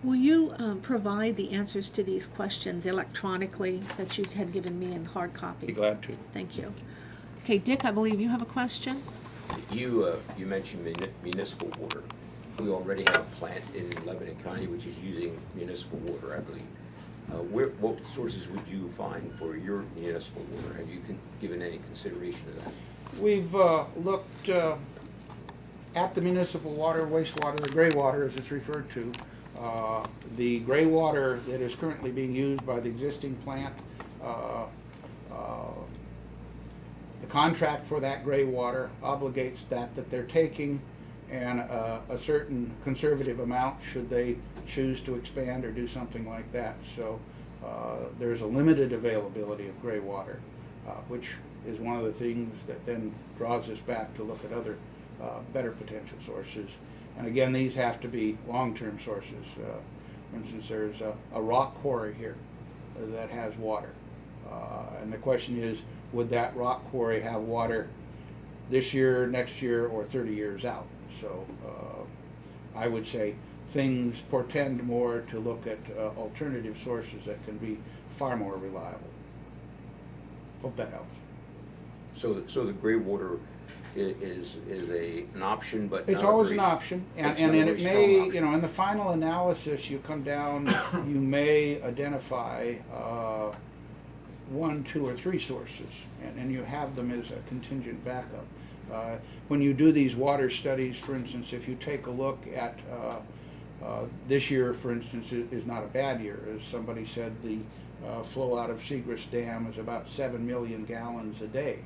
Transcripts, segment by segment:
Will you provide the answers to these questions electronically that you had given me in hard copy? Be glad to. Thank you. Okay, Dick, I believe you have a question? You mentioned municipal water. We already have a plant in Lebanon County which is using municipal water, I believe. What sources would you find for your municipal water? Have you given any consideration to that? We've looked at the municipal water, wastewater, the gray water as it's referred to. The gray water that is currently being used by the existing plant, the contract for that gray water obligates that they're taking, and a certain conservative amount should they choose to expand or do something like that. So there's a limited availability of gray water, which is one of the things that then draws us back to look at other better potential sources. And again, these have to be long-term sources. For instance, there's a rock quarry here that has water. And the question is, would that rock quarry have water this year, next year, or 30 years out? So I would say things portend more to look at alternative sources that can be far more reliable. Hope that helps. So the gray water is an option, but it's not always a an option, and it may, you know, in the final analysis, you come down, you may identify 1, 2, or 3 sources, and you have them as a contingent backup. When you do these water studies, for instance, if you take a look at this year, for instance, is not a bad year. As somebody said, the flow out of Seagrass Dam is about 7 million gallons a day.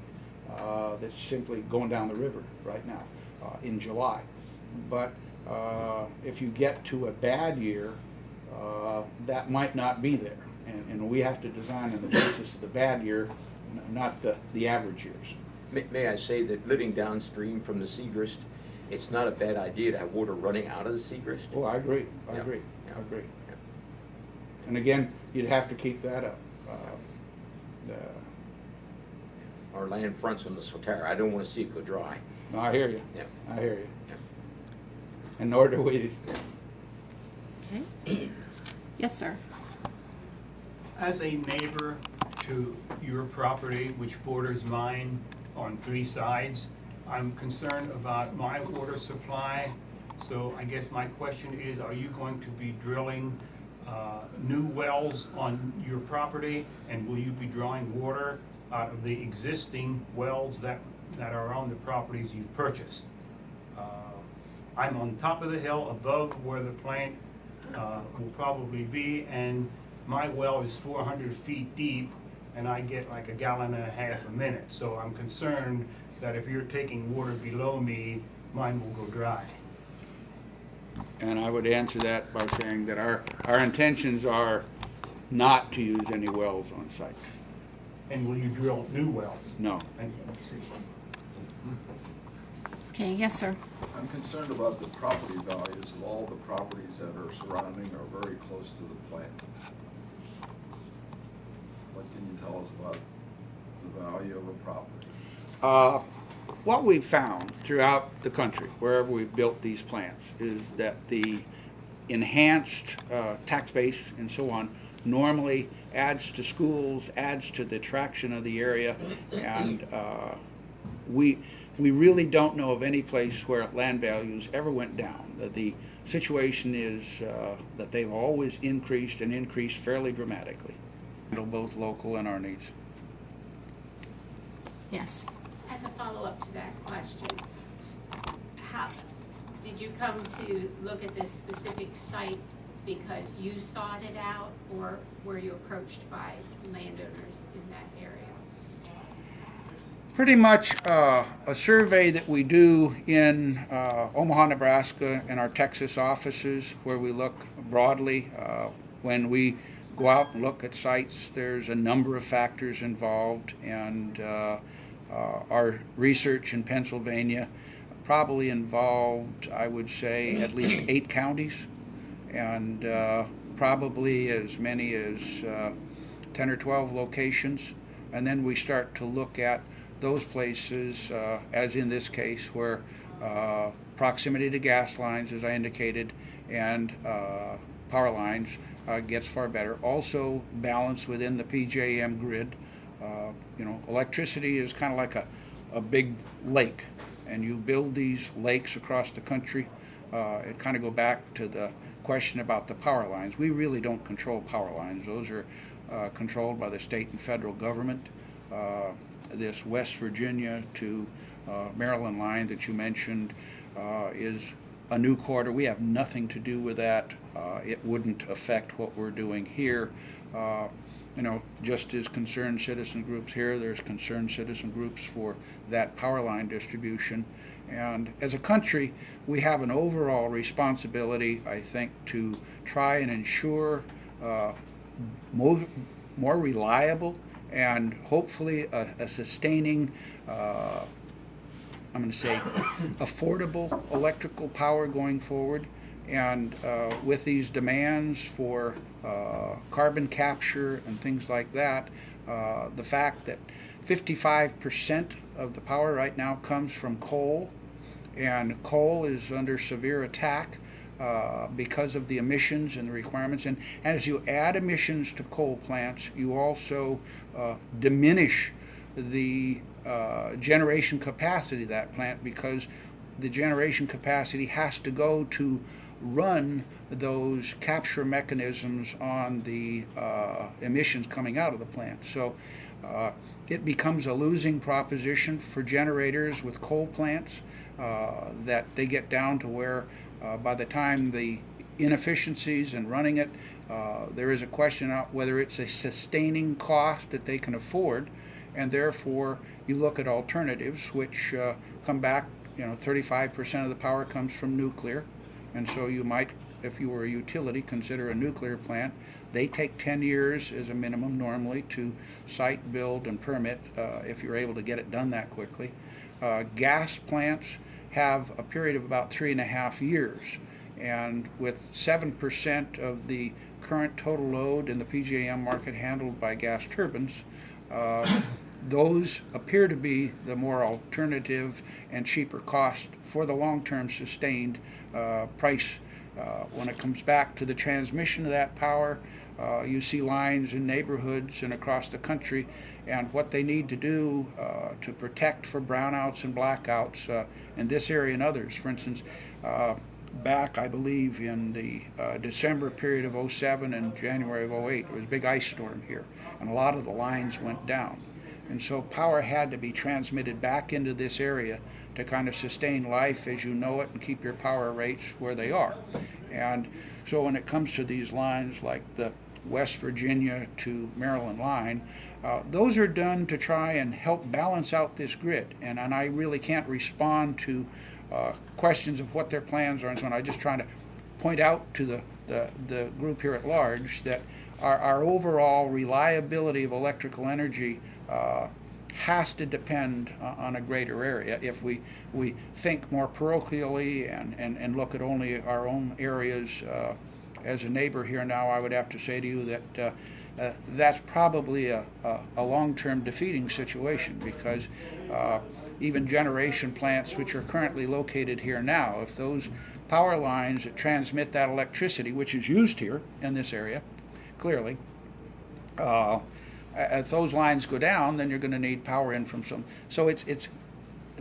That's simply going down the river right now in July. But if you get to a bad year, that might not be there. And we have to design on the basis of the bad year, not the average years. May I say that living downstream from the Seagrass, it's not a bad idea to have water running out of the Seagrass? Oh, I agree. I Yeah. agree. Yeah. I agree. Yeah. And again, you'd have to keep that up. Our land fronts on the Solterra. I don't want to see it go dry. No, I hear you. Yeah. I hear you. Yeah. And nor do we. Okay. Yes, sir. As a neighbor to your property, which borders mine on 3 sides, I'm concerned about my water supply. So I guess my question is, are you going to be drilling new wells on your property? And will you be drawing water out of the existing wells that are on the properties you've purchased? I'm on top of the hill above where the plant will probably be, and my well is 400 feet deep, and I get like 1.5 gallons a minute. So I'm concerned that if you're taking water below me, mine will go dry. And I would answer that by saying that our intentions are not to use any wells on site. And will you drill new wells? No. Thank you. Okay, yes, sir. I'm concerned about the property values of all the properties that are surrounding or very close to the plant. What can you tell us about the value of a property? What we've found throughout the country, wherever we've built these plants, is that the enhanced tax base and so on normally adds to schools, adds to the attraction of the area, and we really don't know of any place where land values ever went down. The situation is that they've always increased and increased fairly dramatically, both local and our needs. Yes. As a follow-up to that question, how did you come to look at this specific site because you sought it out, or were you approached by landowners in that area? Pretty much a survey that we do in Omaha, Nebraska, in our Texas offices, where we look broadly. When we go out and look at sites, there's a number of factors involved, and our research in Pennsylvania probably involved, I would say, at least 8 counties, and probably as many as 10 or 12 locations. And then we start to look at those places, as in this case, where proximity to gas lines, as I indicated, and power lines gets far better. Also balanced within the PJM grid. You know, electricity is kind of like a big lake, and you build these lakes across the country. It kind of go back to the question about the power lines. We really don't control power lines. Those are controlled by the state and federal government. This West Virginia to Maryland line that you mentioned is a new corridor. We have nothing to do with that. It wouldn't affect what we're doing here. You know, just as concerned citizen groups here, there's concerned citizen groups for that power line distribution. And as a country, we have an overall responsibility, I think, to try and ensure more reliable and hopefully a sustaining, I'm going to say, affordable electrical power going forward. And with these demands for carbon capture and things like that, the fact that 55% of the power right now comes from coal, and coal is under severe attack because of the emissions and the requirements. And as you add emissions to coal plants, you also diminish the generation capacity of that plant, because the generation capacity has to go to run those capture mechanisms on the emissions coming out of the plant. So it becomes a losing proposition for generators with coal plants, that they get down to where by the time the inefficiencies in running it, there is a question of whether it's a sustaining cost that they can afford, and therefore you look at alternatives which come back. You know, 35% of the power comes from nuclear, and so you might, if you were a utility, consider a nuclear plant. They take 10 years as a minimum normally to site, build, and permit, if you're able to get it done that quickly. Gas plants have a period of about 3.5 years, and with 7% of the current total load in the PJM market handled by gas turbines, those appear to be the more alternative and cheaper cost for the long-term sustained price. When it comes back to the transmission of that power, you see lines in neighborhoods and across the country, and what they need to do to protect for brownouts and blackouts in this area and others. For instance, back, I believe, in the December period of '07 and January of '08, there was a big ice storm here, and a lot of the lines went down. And so power had to be transmitted back into this area to kind of sustain life as you know it and keep your power rates where they are. And so when it comes to these lines like the West Virginia to Maryland line, those are done to try and help balance out this grid. And I really can't respond to questions of what their plans are and so on. I'm just trying to point out to the group here at large that our overall reliability of electrical energy has to depend on a greater area. If we think more parochially and look at only our own areas, as a neighbor here now, I would have to say to you that that's probably a long-term defeating situation, because even generation plants which are currently located here now, if those power lines that transmit that electricity, which is used here in this area, clearly, if those lines go down, then you're going to need power in from some. So it's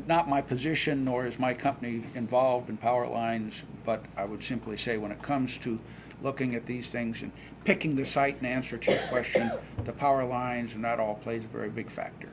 not my position, nor is my company involved in power lines, but I would simply say when it comes to looking at these things and picking the site in answer to your question, the power lines and that all plays a very big factor.